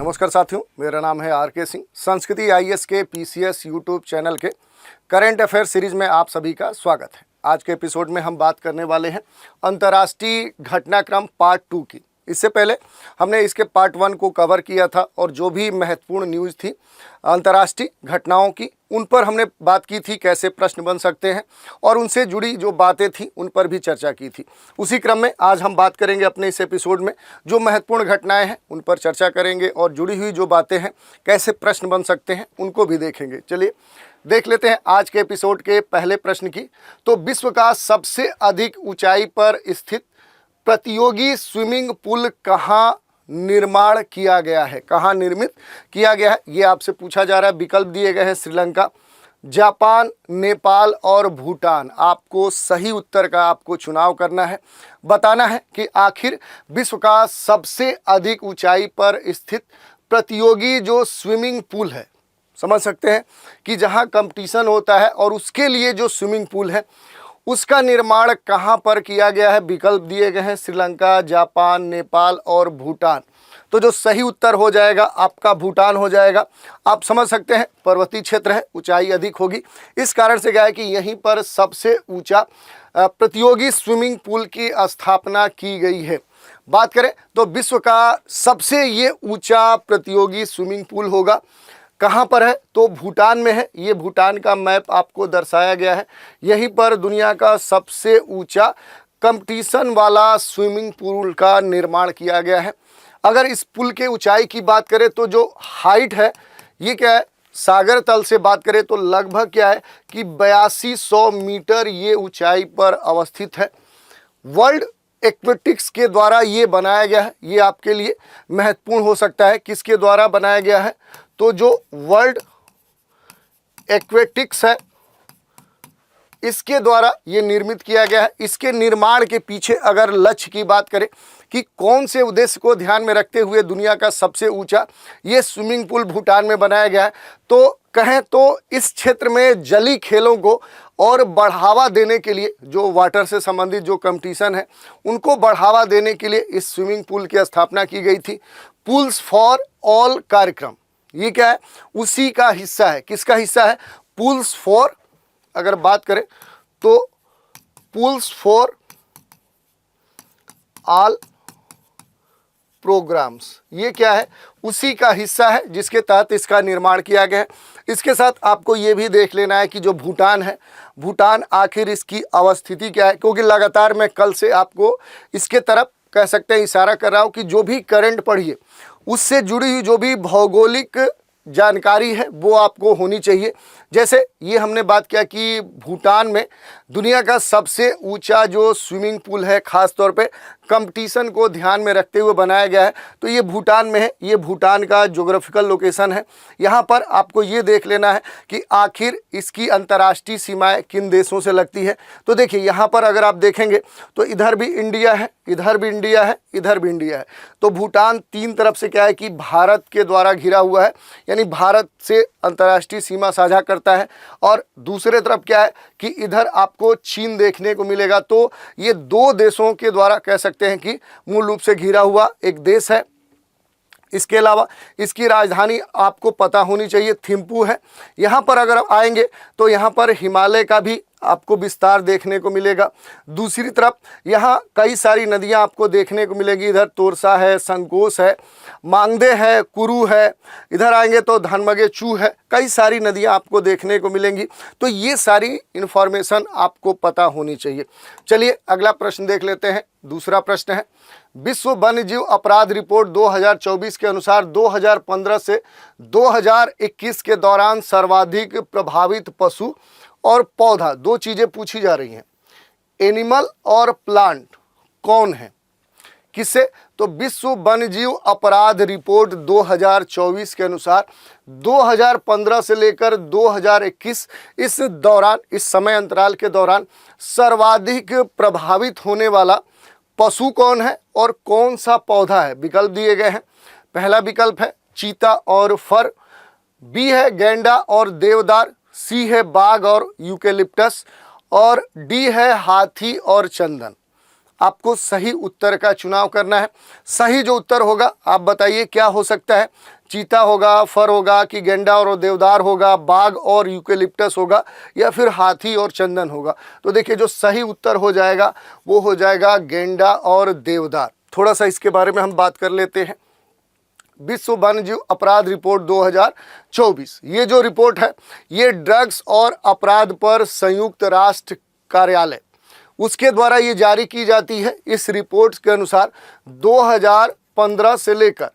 नमस्कार साथियों, मेरा नाम है आर.के. सिंह। संस्कृति आईएएस के पीसीएस यूट्यूब चैनल के करंट अफेयर सीरीज में आप सभी का स्वागत है। आज के एपिसोड में हम बात करने वाले हैं अंतर्राष्ट्रीय घटनाक्रम पार्ट 2 की। इससे पहले हमने इसके पार्ट 1 को कवर किया था और जो भी महत्वपूर्ण न्यूज़ थी अंतर्राष्ट्रीय घटनाओं की, उन पर हमने बात की थी, कैसे प्रश्न बन सकते हैं और उनसे जुड़ी जो बातें थी उन पर भी चर्चा की थी। उसी क्रम में आज हम बात करेंगे अपने इस एपिसोड में जो महत्वपूर्ण घटनाएं हैं उन पर चर्चा करेंगे और जुड़ी हुई जो बातें हैं, कैसे प्रश्न बन सकते हैं, उनको भी देखेंगे। चलिए देख लेते हैं आज के एपिसोड के पहले प्रश्न की। तो विश्व का सबसे अधिक ऊंचाई पर स्थित प्रतियोगी स्विमिंग पूल कहाँ निर्माण किया गया है, कहाँ निर्मित किया गया है, ये आपसे पूछा जा रहा है। विकल्प दिए गए हैं श्रीलंका, जापान, नेपाल और भूटान। आपको सही उत्तर का आपको चुनाव करना है। बताना है कि आखिर विश्व का सबसे अधिक ऊंचाई पर स्थित प्रतियोगी जो स्विमिंग पूल है, समझ सकते हैं कि जहां कंपटीशन होता है और उसके लिए जो स्विमिंग पूल है उसका निर्माण कहां पर किया गया है। विकल्प दिए गए हैं श्रीलंका, जापान, नेपाल और भूटान। तो जो सही उत्तर हो जाएगा आपका भूटान हो जाएगा। आप समझ सकते हैं पर्वतीय क्षेत्र है, ऊंचाई अधिक होगी, इस कारण से क्या है कि यहीं पर सबसे ऊंचा प्रतियोगी स्विमिंग पूल की स्थापना की गई है। बात करें तो विश्व का सबसे ये ऊंचा प्रतियोगी स्विमिंग पूल होगा, कहाँ पर है तो भूटान में है। ये भूटान का मैप आपको दर्शाया गया है। यहीं पर दुनिया का सबसे ऊंचा कंपटीशन वाला स्विमिंग पूल का निर्माण किया गया है। अगर इस पुल के ऊंचाई की बात करें तो जो हाइट है ये क्या है, सागर तल से बात करें तो लगभग क्या है कि 8200 मीटर ये ऊंचाई पर अवस्थित है। वर्ल्ड एक्वेटिक्स के द्वारा ये बनाया गया है। ये आपके लिए महत्वपूर्ण हो सकता है, किसके द्वारा बनाया गया है तो जो वर्ल्ड एक्वेटिक्स है इसके द्वारा ये निर्मित किया गया है। इसके निर्माण के पीछे अगर लक्ष्य की बात करें कि कौन से उद्देश्य को ध्यान में रखते हुए दुनिया का सबसे ऊंचा ये स्विमिंग पूल भूटान में बनाया गया है, तो कहें तो इस क्षेत्र में जलीय खेलों को और बढ़ावा देने के लिए, जो वाटर से संबंधित जो कंपटीशन है उनको बढ़ावा देने के लिए इस स्विमिंग पूल की स्थापना की गई थी। पूल्स फॉर ऑल कार्यक्रम ये क्या है, उसी का हिस्सा है। किसका हिस्सा है, पूल्स फॉर, अगर बात करें तो पूल्स फॉर ऑल प्रोग्राम्स, ये क्या है, उसी का हिस्सा है जिसके तहत इसका निर्माण किया गया है। इसके साथ आपको ये भी देख लेना है कि जो भूटान है, भूटान आखिर इसकी अवस्थिति क्या है, क्योंकि लगातार मैं कल से आपको इसके तरफ कह सकते हैं इशारा कर रहा हूँ कि जो भी करंट पढ़िए उससे जुड़ी हुई जो भी भौगोलिक जानकारी है वो आपको होनी चाहिए। जैसे ये हमने बात किया कि भूटान में दुनिया का सबसे ऊंचा जो स्विमिंग पूल है, खास तौर पे कंपटीशन को ध्यान में रखते हुए बनाया गया है, तो ये भूटान में है। ये भूटान का ज्योग्राफिकल लोकेशन है। यहाँ पर आपको ये देख लेना है कि आखिर इसकी अंतर्राष्ट्रीय सीमाएं किन देशों से लगती है। तो देखिए यहाँ पर अगर आप देखेंगे तो इधर भी इंडिया है, इधर भी इंडिया है, इधर भी इंडिया है। तो भूटान तीन तरफ से क्या है कि भारत के द्वारा घिरा हुआ है, यानी भारत से अंतर्राष्ट्रीय सीमा साझा करता है। और दूसरे तरफ क्या है कि इधर आपको चीन देखने को मिलेगा। तो ये दो देशों के द्वारा कह सकते हैं कि मूल रूप से घिरा हुआ एक देश है। इसके अलावा इसकी राजधानी आपको पता होनी चाहिए, थिम्पू है। यहाँ पर अगर आप आएंगे तो यहाँ पर हिमालय का भी आपको विस्तार देखने को मिलेगा। दूसरी तरफ यहाँ कई सारी नदियाँ आपको देखने को मिलेंगी। इधर तोरसा है, संकोस है, मांगदे है, कुरु है। इधर आएंगे तो धनमगेचू है। कई सारी नदियाँ आपको देखने को मिलेंगी। तो ये सारी इन्फॉर्मेशन आपको पता होनी चाहिए। चलिए अगला प्रश्न देख लेते हैं। दूसरा प्रश्न है, विश्व वन्यजीव अपराध रिपोर्ट 2024 के अनुसार 2015 से 2021 के दौरान सर्वाधिक प्रभावित पशु और पौधा, दो चीजें पूछी जा रही हैं, एनिमल और प्लांट, कौन है, किससे, तो विश्व वन्यजीव अपराध रिपोर्ट 2024 के अनुसार 2015 से लेकर 2021 इस दौरान, इस समय अंतराल के दौरान सर्वाधिक प्रभावित होने वाला पशु कौन है और कौन सा पौधा है। विकल्प दिए गए हैं। पहला विकल्प है चीता और फर, बी है गैंडा और देवदार, सी है बाघ और यूकेलिप्टस और डी है हाथी और चंदन। आपको सही उत्तर का चुनाव करना है। सही जो उत्तर होगा आप बताइए क्या हो सकता है। चीता होगा, फर होगा, कि गेंडा और देवदार होगा, बाघ और यूकेलिप्टस होगा, या फिर हाथी और चंदन होगा। तो देखिए जो सही उत्तर हो जाएगा वो हो जाएगा गेंडा और देवदार। थोड़ा सा इसके बारे में हम बात कर लेते हैं। विश्व वन्यजीव अपराध रिपोर्ट 2024, ये जो रिपोर्ट है ये ड्रग्स और अपराध पर संयुक्त राष्ट्र कार्यालय उसके द्वारा ये जारी की जाती है। इस रिपोर्ट के अनुसार 2015 से लेकर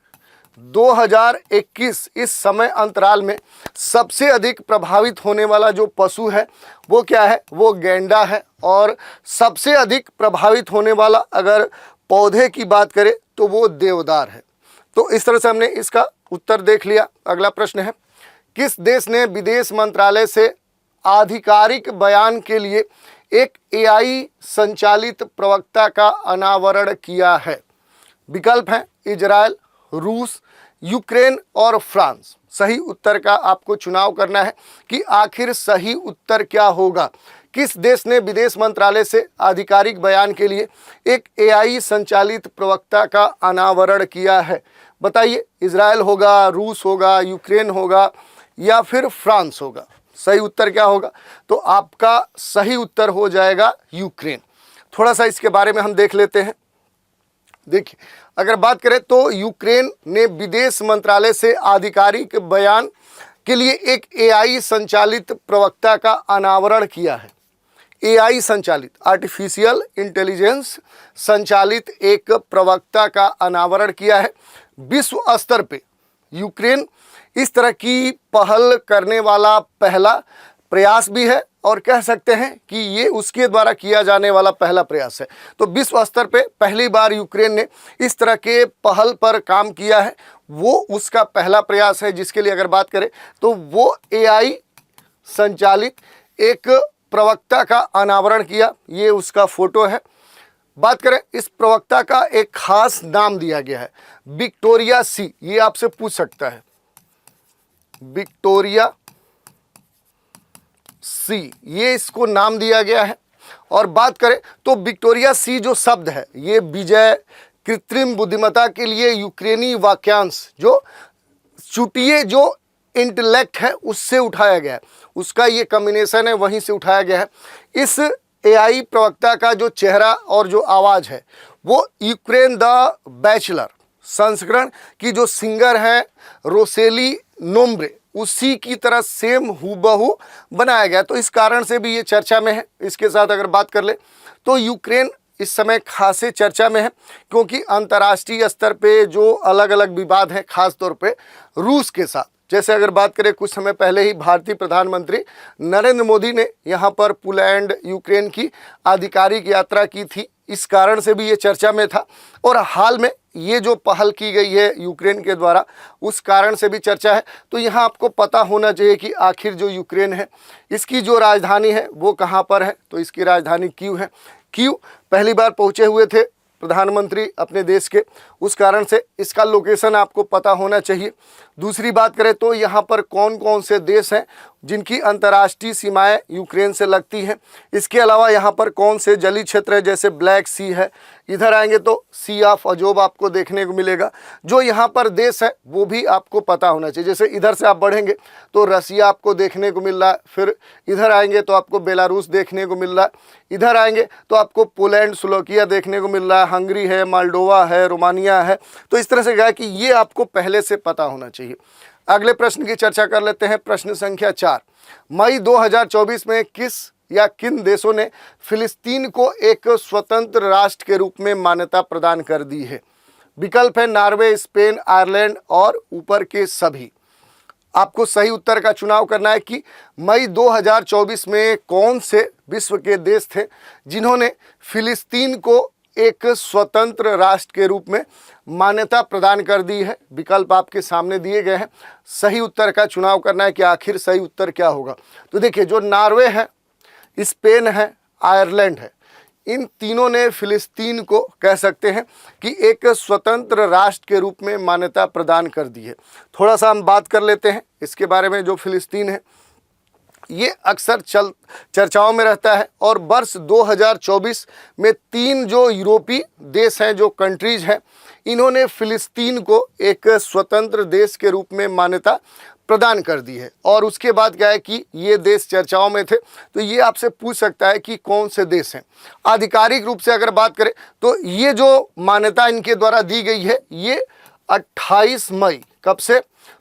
2021 इस समय अंतराल में सबसे अधिक प्रभावित होने वाला जो पशु है वो क्या है, वो गेंडा है। और सबसे अधिक प्रभावित होने वाला अगर पौधे की बात करें तो वो देवदार है। तो इस तरह से हमने इसका उत्तर देख लिया। अगला प्रश्न है, किस देश ने विदेश मंत्रालय से आधिकारिक बयान के लिए एक एआई संचालित प्रवक्ता का अनावरण किया है? विकल्प हैं इजराइल, रूस, यूक्रेन और फ्रांस। सही उत्तर का आपको चुनाव करना है कि आखिर सही उत्तर क्या होगा। किस देश ने विदेश मंत्रालय से आधिकारिक बयान के लिए एक एआई संचालित प्रवक्ता का अनावरण किया है? बताइए, इजराइल होगा, रूस होगा, यूक्रेन होगा या फिर फ्रांस होगा? सही उत्तर क्या होगा? तो आपका सही उत्तर हो जाएगा यूक्रेन। थोड़ा सा इसके बारे में हम देख लेते हैं। देखिए, अगर बात करें तो यूक्रेन ने विदेश मंत्रालय से आधिकारिक बयान के लिए एक एआई संचालित प्रवक्ता का अनावरण किया है। एआई संचालित, आर्टिफिशियल इंटेलिजेंस संचालित एक प्रवक्ता का अनावरण किया है। विश्व स्तर पे यूक्रेन इस तरह की पहल करने वाला पहला प्रयास भी है और कह सकते हैं कि ये उसके द्वारा किया जाने वाला पहला प्रयास है। तो विश्व स्तर पे पहली बार यूक्रेन ने इस तरह के पहल पर काम किया है, वो उसका पहला प्रयास है। जिसके लिए अगर बात करें तो वो एआई संचालित एक प्रवक्ता का अनावरण किया, ये उसका फोटो है। बात करें इस प्रवक्ता का एक खास नाम दिया गया है, विक्टोरिया सी। ये आपसे पूछ सकता है, विक्टोरिया सी, ये इसको नाम दिया गया है। और बात करें तो विक्टोरिया सी जो शब्द है ये विजय, कृत्रिम बुद्धिमत्ता के लिए यूक्रेनी वाक्यांश जो चुटिये जो इंटेलेक्ट है उससे उठाया गया है, उसका ये कॉम्बिनेशन है, वहीं से उठाया गया है। इस एआई प्रवक्ता का जो चेहरा और जो आवाज़ है वो यूक्रेन द बैचलर संस्करण की जो सिंगर है रोसेली नोम्ब्रे उसी की तरह सेम हूबहू बनाया गया। तो इस कारण से भी ये चर्चा में है। इसके साथ अगर बात कर ले तो यूक्रेन इस समय खासे चर्चा में है, क्योंकि अंतर्राष्ट्रीय स्तर पे जो अलग अलग विवाद हैं, खास तौर पे रूस के साथ। जैसे अगर बात करें, कुछ समय पहले ही भारतीय प्रधानमंत्री नरेंद्र मोदी ने यहाँ पर पोलैंड, यूक्रेन की आधिकारिक यात्रा की थी, इस कारण से भी ये चर्चा में था। और हाल में ये जो पहल की गई है यूक्रेन के द्वारा, उस कारण से भी चर्चा है। तो यहाँ आपको पता होना चाहिए कि आखिर जो यूक्रेन है इसकी जो राजधानी है वो कहाँ पर है। तो इसकी राजधानी कीव है। कीव पहली बार पहुँचे हुए थे प्रधानमंत्री अपने देश के, उस कारण से इसका लोकेशन आपको पता होना चाहिए। दूसरी बात करें तो यहाँ पर कौन कौन से देश हैं जिनकी अंतर्राष्ट्रीय सीमाएं यूक्रेन से लगती हैं। इसके अलावा यहाँ पर कौन से जलीय क्षेत्र है, जैसे ब्लैक सी है, इधर आएंगे तो सी ऑफ अजोब आपको देखने को मिलेगा। जो यहाँ पर देश है वो भी आपको पता होना चाहिए। जैसे इधर से आप बढ़ेंगे तो रसिया आपको देखने को मिल रहा है, फिर इधर आएंगे तो आपको बेलारूस देखने को मिल रहा है, इधर आएंगे तो आपको पोलैंड, स्लोवाकिया देखने को मिल रहा है, हंगरी है, मोल्डोवा है, रोमानिया है। तो इस तरह से कहा कि ये आपको पहले से पता होना चाहिए। अगले प्रश्न की चर्चा कर लेते हैं। प्रश्न संख्या 4, मई 2024 में किस या किन देशों ने फिलिस्तीन को एक स्वतंत्र राष्ट्र के रूप में मान्यता प्रदान कर दी है? विकल्प है नॉर्वे, स्पेन, आयरलैंड और ऊपर के सभी। आपको सही उत्तर का चुनाव करना है कि मई 2024 में कौन से विश्व के देश थे जिन्होंने फिलिस्तीन को एक स्वतंत्र राष्ट्र के रूप में मान्यता प्रदान कर दी है। विकल्प आपके सामने दिए गए हैं। सही उत्तर का चुनाव करना है कि आखिर सही उत्तर क्या होगा। तो देखिए, जो नॉर्वे है, स्पेन है, आयरलैंड है, इन तीनों ने फिलिस्तीन को कह सकते हैं कि एक स्वतंत्र राष्ट्र के रूप में मान्यता प्रदान कर दी है। थोड़ा सा हम बात कर लेते हैं इसके बारे में। जो फिलिस्तीन है ये अक्सर चर्चाओं में रहता है। और वर्ष 2024 में 3 जो यूरोपीय देश हैं, जो कंट्रीज हैं, इन्होंने फ़िलिस्तीन को एक स्वतंत्र देश के रूप में मान्यता प्रदान कर दी है। और उसके बाद क्या है कि ये देश चर्चाओं में थे, तो ये आपसे पूछ सकता है कि कौन से देश हैं। आधिकारिक रूप से अगर बात करें तो ये जो मान्यता इनके द्वारा दी गई है, ये 28 मई, कब से,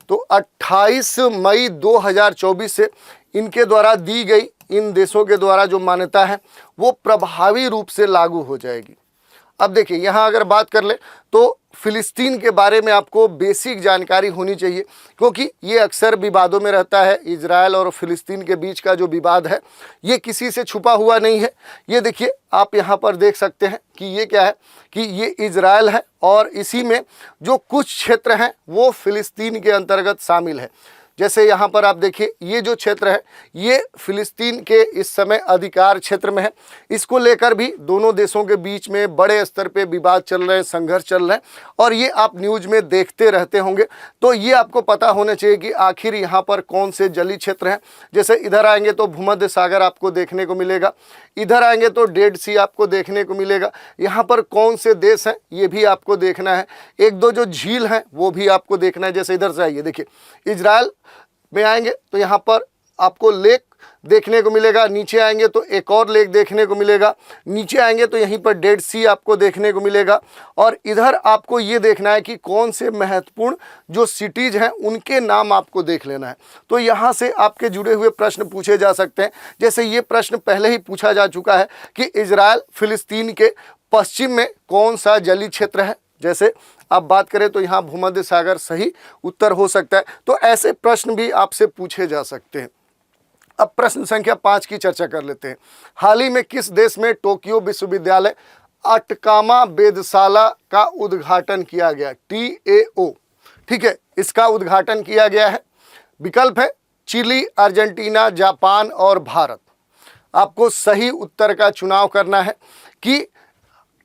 तो 28 मई 2024 से इनके द्वारा दी गई, इन देशों के द्वारा जो मान्यता है वो प्रभावी रूप से लागू हो जाएगी। अब देखिए, यहाँ अगर बात कर ले तो फ़िलिस्तीन के बारे में आपको बेसिक जानकारी होनी चाहिए, क्योंकि ये अक्सर विवादों में रहता है। इजराइल और फ़िलिस्तीन के बीच का जो विवाद है ये किसी से छुपा हुआ नहीं है। ये देखिए, आप यहाँ पर देख सकते हैं कि ये क्या है कि ये इजराइल है और इसी में जो कुछ क्षेत्र हैं वो फ़िलिस्तीन के अंतर्गत शामिल है। जैसे यहाँ पर आप देखिए, ये जो क्षेत्र है ये फ़िलिस्तीन के इस समय अधिकार क्षेत्र में है। इसको लेकर भी दोनों देशों के बीच में बड़े स्तर पे विवाद चल रहे हैं, संघर्ष चल रहे हैं, और ये आप न्यूज़ में देखते रहते होंगे। तो ये आपको पता होना चाहिए कि आखिर यहाँ पर कौन से जलीय क्षेत्र हैं। जैसे इधर आएंगे तो भूमध्य सागर आपको देखने को मिलेगा, इधर आएंगे तो डेड सी आपको देखने को मिलेगा। यहाँ पर कौन से देश हैं ये भी आपको देखना है। एक दो जो झील हैं वो भी आपको देखना है। जैसे इधर से आइए, देखिए इजराइल में आएंगे तो यहाँ पर आपको लेक देखने को मिलेगा, नीचे आएंगे तो एक और लेक देखने को मिलेगा, नीचे आएंगे तो यहीं पर डेड सी आपको देखने को मिलेगा। और इधर आपको ये देखना है कि कौन से महत्वपूर्ण जो सिटीज़ हैं उनके नाम आपको देख लेना है। तो यहाँ से आपके जुड़े हुए प्रश्न पूछे जा सकते हैं। जैसे ये प्रश्न पहले ही पूछा जा चुका है कि इजराइल फ़िलिस्तीन के पश्चिम में कौन सा जलीय क्षेत्र है। जैसे आप बात करें तो यहाँ भूमध्य सागर सही उत्तर हो सकता है। तो ऐसे प्रश्न भी आपसे पूछे जा सकते हैं। अब प्रश्न संख्या 5 की चर्चा कर लेते हैं। हाल ही में किस देश में टोक्यो विश्वविद्यालय अटकामा वेधशाला का उद्घाटन किया गया? TAO, ठीक है, इसका उद्घाटन किया गया है। विकल्प है चिली, अर्जेंटीना, जापान और भारत। आपको सही उत्तर का चुनाव करना है कि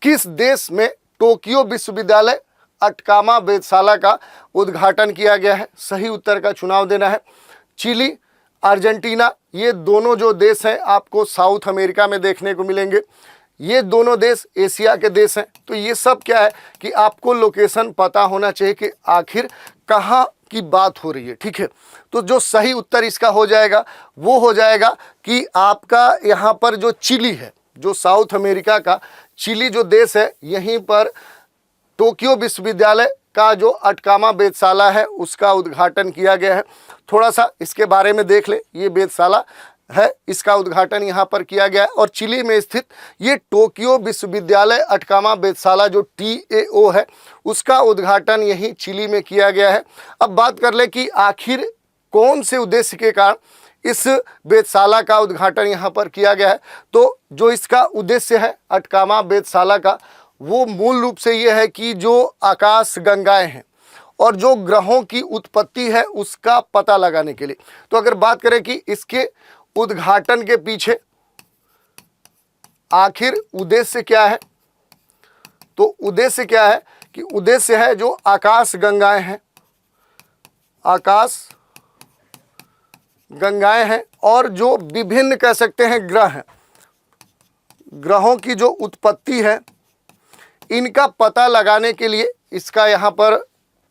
किस देश में टोक्यो विश्वविद्यालय अटकामा वेधशाला का उद्घाटन किया गया है। सही उत्तर का चुनाव देना है। चिली, अर्जेंटीना, ये दोनों जो देश हैं आपको साउथ अमेरिका में देखने को मिलेंगे। ये दोनों देश एशिया के देश हैं। तो ये सब क्या है कि आपको लोकेशन पता होना चाहिए कि आखिर कहाँ की बात हो रही है, ठीक है। तो जो सही उत्तर इसका हो जाएगा वो हो जाएगा कि आपका यहाँ पर जो चिली है, जो साउथ अमेरिका का चिली जो देश है, यहीं पर टोक्यो विश्वविद्यालय का जो अटकामा वेधशाला है उसका उद्घाटन किया गया है। थोड़ा सा इसके बारे में देख ले। ये वेधशाला है, इसका उद्घाटन यहाँ पर किया गया है और चिली में स्थित ये टोक्यो विश्वविद्यालय अटकामा वेधशाला जो TAO है उसका उद्घाटन यहीं चिली में किया गया है। अब बात कर ले कि आखिर कौन से उद्देश्य के कारण इस वेधशाला का उद्घाटन यहाँ पर किया गया है। तो जो इसका उद्देश्य है अटकामा वेधशाला का, वो मूल रूप से ये है कि जो आकाश गंगाएं हैं और जो ग्रहों की उत्पत्ति है उसका पता लगाने के लिए। तो अगर बात करें कि इसके उद्घाटन के पीछे आखिर उद्देश्य क्या है, तो उद्देश्य क्या है कि उद्देश्य है जो आकाश गंगाएं हैं, आकाश गंगाएं हैं और जो विभिन्न कह सकते हैं ग्रह हैं, ग्रहों की जो उत्पत्ति है इनका पता लगाने के लिए इसका यहाँ पर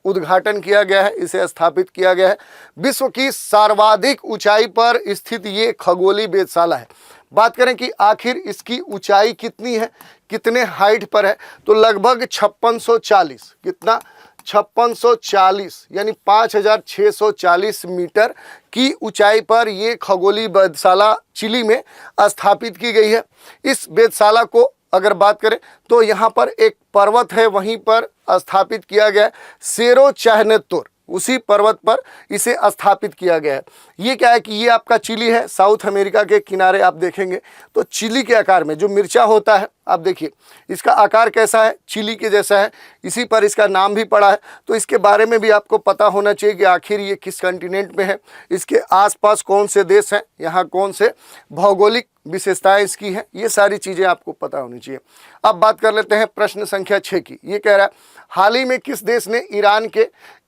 उद्घाटन किया गया है, इसे स्थापित किया गया है। विश्व की सर्वाधिक ऊंचाई पर स्थित ये खगोलीय वेधशाला है। बात करें कि आखिर इसकी ऊंचाई कितनी है, कितने हाइट पर है, तो लगभग 5640, कितना, 5640 यानी 5640 मीटर की ऊंचाई पर ये खगोलीय वेधशाला चिली में स्थापित की गई है। इस वेधशाला को अगर बात करें तो यहाँ पर एक पर्वत है, वहीं पर स्थापित किया गया है, सेरो चाहनेतोर, उसी पर्वत पर इसे स्थापित किया गया है। ये क्या है कि ये आपका चिली है, साउथ अमेरिका के किनारे आप देखेंगे तो चिली के आकार में जो मिर्चा होता है, आप देखिए इसका आकार कैसा है, चिली के जैसा है, इसी पर इसका नाम भी पड़ा है। तो इसके बारे में भी आपको पता होना चाहिए कि आखिर ये किस कंटिनेंट में है, इसके आसपास कौन से देश हैं, यहाँ कौन से भौगोलिक विशेषताएं इसकी हैं, ये सारी चीज़ें आपको पता होनी चाहिए। अब बात कर लेते हैं प्रश्न संख्या 6 की। ये कह रहा है हाल ही में किस देश ने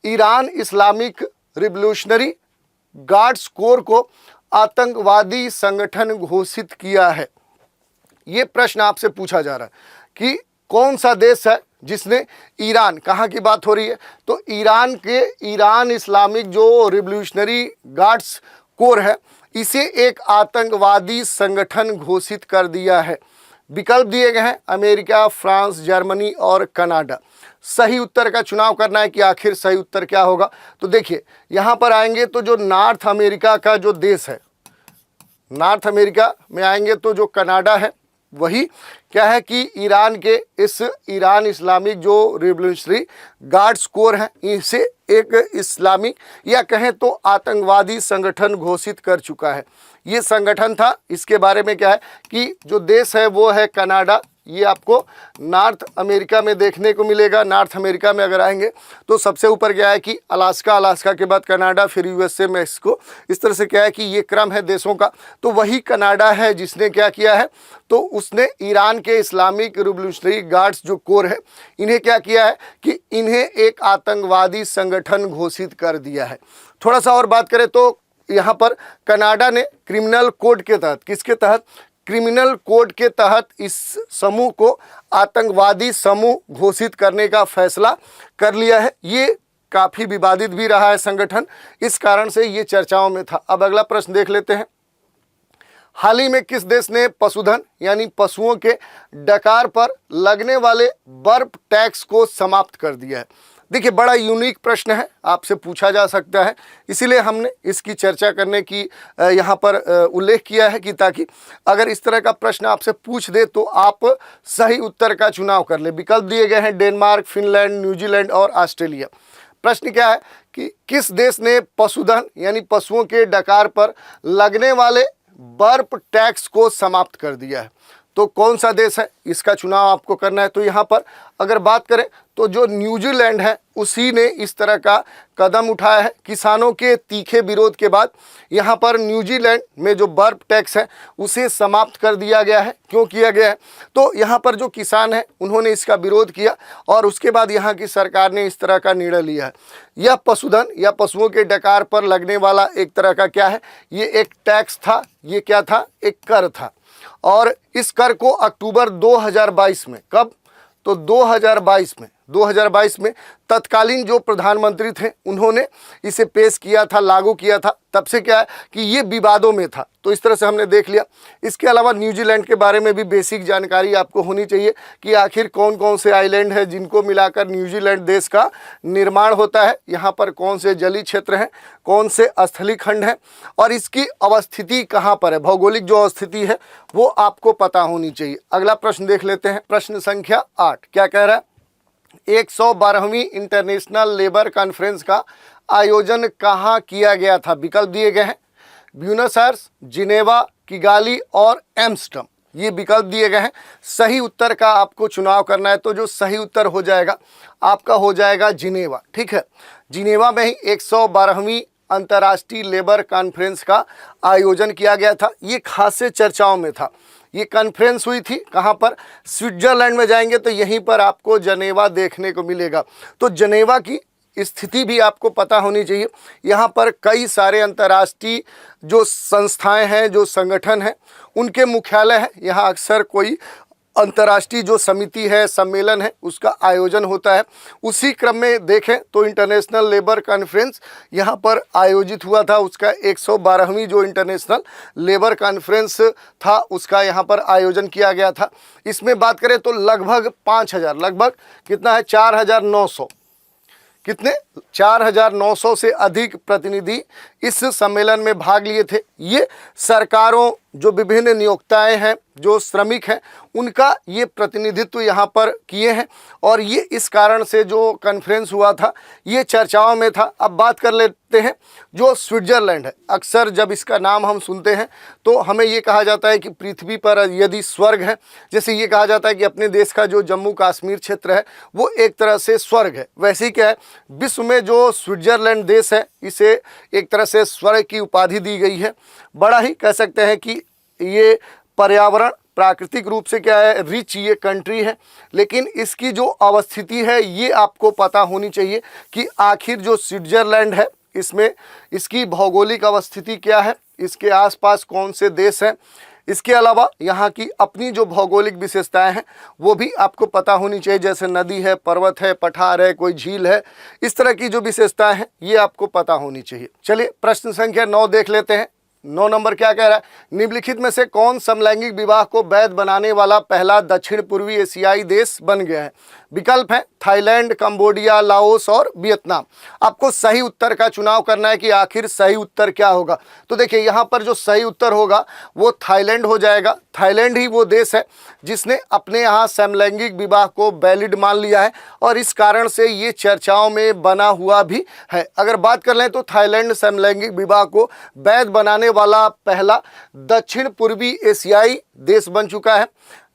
Iran Islamic revolutionary guards core को आतंकवादी संगठन घोषित किया है? ये प्रश्न आपसे पूछा जा रहा है कि कौन सा देश है जिसने, ईरान, कहाँ की बात हो रही है? तो ईरान इस्लामिक जो रिवोल्यूशनरी गार्ड्स कोर है, इसे एक आतंकवादी संगठन घोषित कर दिया है। विकल्प दिए गए हैं अमेरिका, फ्रांस, जर्मनी और कनाडा। सही उत्तर का चुनाव करना है कि आखिर सही उत्तर क्या होगा। तो देखिए यहाँ पर आएंगे तो जो नॉर्थ अमेरिका का जो देश है, नॉर्थ अमेरिका में आएंगे तो जो कनाडा है, वही क्या है कि ईरान के इस ईरान इस्लामिक जो रिवोल्यूशनरी गार्ड्स कोर है, इसे एक इस्लामिक या कहें तो आतंकवादी संगठन घोषित कर चुका है। ये संगठन था, इसके बारे में क्या है कि जो देश है वो है कनाडा। ये आपको नॉर्थ अमेरिका में देखने को मिलेगा। नॉर्थ अमेरिका में अगर आएंगे तो सबसे ऊपर क्या है कि अलास्का, अलास्का के बाद कनाडा, फिर यूएसए, मैक्सिको, इस तरह से क्या है कि ये क्रम है देशों का। तो वही कनाडा है जिसने क्या किया है, तो उसने ईरान के इस्लामिक रिवोल्यूशनरी गार्ड्स जो कोर है, इन्हें क्या किया है कि इन्हें एक आतंकवादी संगठन घोषित कर दिया है। थोड़ा सा और बात करें तो यहाँ पर कनाडा ने क्रिमिनल कोड के तहत, किसके तहत? क्रिमिनल कोड के तहत इस समूह को आतंकवादी समूह घोषित करने का फैसला कर लिया है। ये काफ़ी विवादित भी रहा है संगठन, इस कारण से ये चर्चाओं में था। अब अगला प्रश्न देख लेते हैं। हाल ही में किस देश ने पशुधन यानी पशुओं के डकार पर लगने वाले बर्फ टैक्स को समाप्त कर दिया है? देखिए बड़ा यूनिक प्रश्न है, आपसे पूछा जा सकता है, इसीलिए हमने इसकी चर्चा करने की यहाँ पर उल्लेख किया है कि ताकि अगर इस तरह का प्रश्न आपसे पूछ दे तो आप सही उत्तर का चुनाव कर ले। विकल्प दिए गए हैं डेनमार्क, फिनलैंड, न्यूजीलैंड और ऑस्ट्रेलिया। प्रश्न क्या है कि किस देश ने पशुधन यानी पशुओं के डकार पर लगने वाले बर्फ टैक्स को समाप्त कर दिया है? तो कौन सा देश है, इसका चुनाव आपको करना है। तो यहाँ पर अगर बात करें तो जो न्यूजीलैंड है, उसी ने इस तरह का कदम उठाया है। किसानों के तीखे विरोध के बाद यहाँ पर न्यूजीलैंड में जो बर्फ टैक्स है उसे समाप्त कर दिया गया है। क्यों किया गया है? तो यहाँ पर जो किसान हैं उन्होंने इसका विरोध किया और उसके बाद यहाँ की सरकार ने इस तरह का निर्णय लिया है। यह पशुधन या पशुओं के डकार पर लगने वाला एक तरह का क्या है, ये एक टैक्स था। ये क्या था? एक कर था। और इस कर को अक्टूबर 2022 में, कब? तो 2022 में तत्कालीन जो प्रधानमंत्री थे उन्होंने इसे पेश किया था, लागू किया था। तब से क्या है कि ये विवादों में था। तो इस तरह से हमने देख लिया। इसके अलावा न्यूजीलैंड के बारे में भी बेसिक जानकारी आपको होनी चाहिए कि आखिर कौन कौन से आइलैंड हैं जिनको मिलाकर न्यूजीलैंड देश का निर्माण होता है, यहाँ पर कौन से जलीय क्षेत्र हैं, कौन से स्थलीय खंड हैं और इसकी अवस्थिति कहाँ पर है, भौगोलिक जो अवस्थिति है वो आपको पता होनी चाहिए। अगला प्रश्न देख लेते हैं, प्रश्न संख्या 8 क्या कह रहा है? 112वीं इंटरनेशनल लेबर कॉन्फ्रेंस का आयोजन कहाँ किया गया था? विकल्प दिए गए हैं ब्यूनस आयर्स, जिनेवा, किगाली और एम्स्टर्डम। ये विकल्प दिए गए हैं। सही उत्तर का आपको चुनाव करना है। तो जो सही उत्तर हो जाएगा आपका हो जाएगा जिनेवा। ठीक है, जिनेवा में ही 112वीं अंतर्राष्ट्रीय लेबर कॉन्फ्रेंस का आयोजन किया गया था। ये खासे चर्चाओं में था। ये कॉन्फ्रेंस हुई थी कहाँ पर? स्विट्जरलैंड में जाएंगे तो यहीं पर आपको जनेवा देखने को मिलेगा। तो जनेवा की स्थिति भी आपको पता होनी चाहिए। यहाँ पर कई सारे अंतर्राष्ट्रीय जो संस्थाएं हैं, जो संगठन हैं, उनके मुख्यालय हैं। यहाँ अक्सर कोई अंतर्राष्ट्रीय जो समिति है, सम्मेलन है, उसका आयोजन होता है। उसी क्रम में देखें तो इंटरनेशनल लेबर कॉन्फ्रेंस यहाँ पर आयोजित हुआ था। उसका 112वीं जो इंटरनेशनल लेबर कॉन्फ्रेंस था उसका यहाँ पर आयोजन किया गया था। इसमें बात करें तो लगभग 5000, लगभग कितना है 4900, कितने 4900 से अधिक प्रतिनिधि इस सम्मेलन में भाग लिए थे। ये सरकारों, जो विभिन्न नियोक्ताएं हैं, जो श्रमिक हैं, उनका ये प्रतिनिधित्व यहाँ पर किए हैं। और ये इस कारण से जो कॉन्फ्रेंस हुआ था ये चर्चाओं में था। अब बात कर लेते हैं जो स्विट्जरलैंड है। अक्सर जब इसका नाम हम सुनते हैं तो हमें ये कहा जाता है कि पृथ्वी पर यदि स्वर्ग है, जैसे ये कहा जाता है कि अपने देश का जो जम्मू कश्मीर क्षेत्र है वो एक तरह से स्वर्ग है, वैसे ही क्या है विश्व में जो स्विट्जरलैंड देश है इसे एक तरह से स्वर्ग की उपाधि दी गई है। बड़ा ही कह सकते हैं कि ये पर्यावरण प्राकृतिक रूप से क्या है रिच ये कंट्री है। लेकिन इसकी जो अवस्थिति है ये आपको पता होनी चाहिए कि आखिर जो स्विट्जरलैंड है इसमें इसकी भौगोलिक अवस्थिति क्या है। इसके आसपास कौन से देश हैं, इसके अलावा यहाँ की अपनी जो भौगोलिक विशेषताएं हैं वो भी आपको पता होनी चाहिए, जैसे नदी है, पर्वत है, पठार है, कोई झील है, इस तरह की जो विशेषताएं हैं ये आपको पता होनी चाहिए। चलिए प्रश्न संख्या 9 देख लेते हैं। 9 नंबर क्या कह रहा है, निम्नलिखित में से कौन समलैंगिक विवाह को वैध बनाने वाला पहला दक्षिण पूर्वी एशियाई देश बन गया है। विकल्प है थाईलैंड, कंबोडिया, लाओस और वियतनाम। आपको सही उत्तर का चुनाव करना है कि आखिर सही उत्तर क्या होगा। तो देखिए यहाँ पर जो सही उत्तर होगा वो थाईलैंड हो जाएगा। थाईलैंड ही वो देश है जिसने अपने यहाँ समलैंगिक विवाह को वैलिड मान लिया है और इस कारण से ये चर्चाओं में बना हुआ भी है। अगर बात कर लें तो थाईलैंड समलैंगिक विवाह को वैध बनाने वाला पहला दक्षिण पूर्वी एशियाई देश बन चुका है।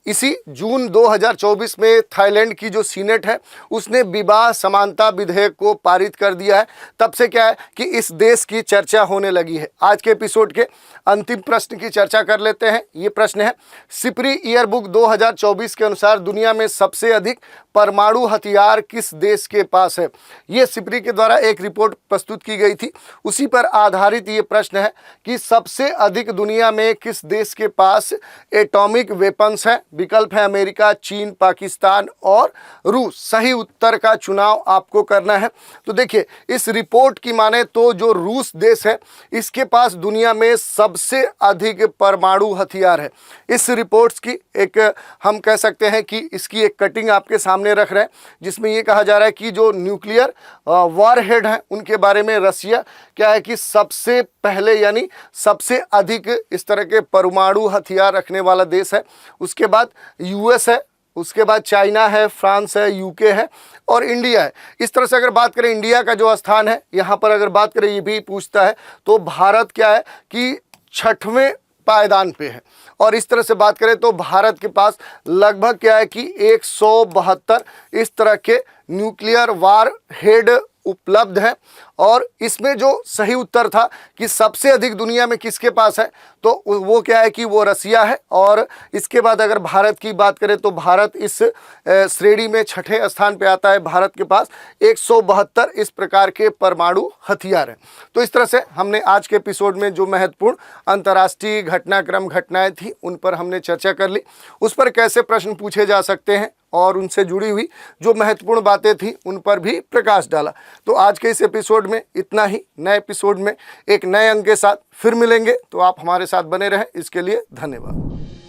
इसी जून 2024 में थाईलैंड की जो सीनेट है उसने विवाह समानता विधेयक को पारित कर दिया है। तब से क्या है कि इस देश की चर्चा होने लगी है। आज के एपिसोड के अंतिम प्रश्न की चर्चा कर लेते हैं। ये प्रश्न है, सिपरी ईयरबुक 2024 के अनुसार दुनिया में सबसे अधिक परमाणु हथियार किस देश के पास है। ये सिपरी के द्वारा एक रिपोर्ट प्रस्तुत की गई थी, उसी पर आधारित ये प्रश्न है कि सबसे अधिक दुनिया में किस देश के पास एटॉमिक वेपन्स है। विकल्प है अमेरिका, चीन, पाकिस्तान और रूस। सही उत्तर का चुनाव आपको करना है। तो देखिए इस रिपोर्ट की माने तो जो रूस देश है इसके पास दुनिया में सबसे अधिक परमाणु हथियार है। इस रिपोर्ट्स की एक हम कह सकते हैं कि इसकी एक कटिंग आपके सामने रख रहे हैं जिसमें ये कहा जा रहा है कि जो न्यूक्लियर वॉरहेड हैं उनके बारे में रसिया क्या है कि सबसे पहले यानी सबसे अधिक इस तरह के परमाणु हथियार रखने वाला देश है। उसके बाद यूएस है, उसके बाद चाइना है, फ्रांस है, यूके है और इंडिया है। इस तरह से अगर बात करें इंडिया का जो स्थान है यहाँ पर अगर बात करें ये भी पूछता है तो भारत क्या है कि 6वें पायदान पे है। और इस तरह से बात करें तो भारत के पास लगभग क्या है कि 172 इस तरह के न्यूक्लियर वार हेड उपलब्ध है। और इसमें जो सही उत्तर था कि सबसे अधिक दुनिया में किसके पास है तो वो क्या है कि वो रसिया है। और इसके बाद अगर भारत की बात करें तो भारत इस श्रेणी में 6ठे स्थान पे आता है। भारत के पास 172 इस प्रकार के परमाणु हथियार हैं। तो इस तरह से हमने आज के एपिसोड में जो महत्वपूर्ण अंतर्राष्ट्रीय घटनाक्रम घटनाएं थी उन पर हमने चर्चा कर ली, उस पर कैसे प्रश्न पूछे जा सकते हैं और उनसे जुड़ी हुई जो महत्वपूर्ण बातें थी उन पर भी प्रकाश डाला। तो आज के इस एपिसोड में इतना ही। नए एपिसोड में एक नए अंक के साथ फिर मिलेंगे, तो आप हमारे साथ बने रहें। इसके लिए धन्यवाद।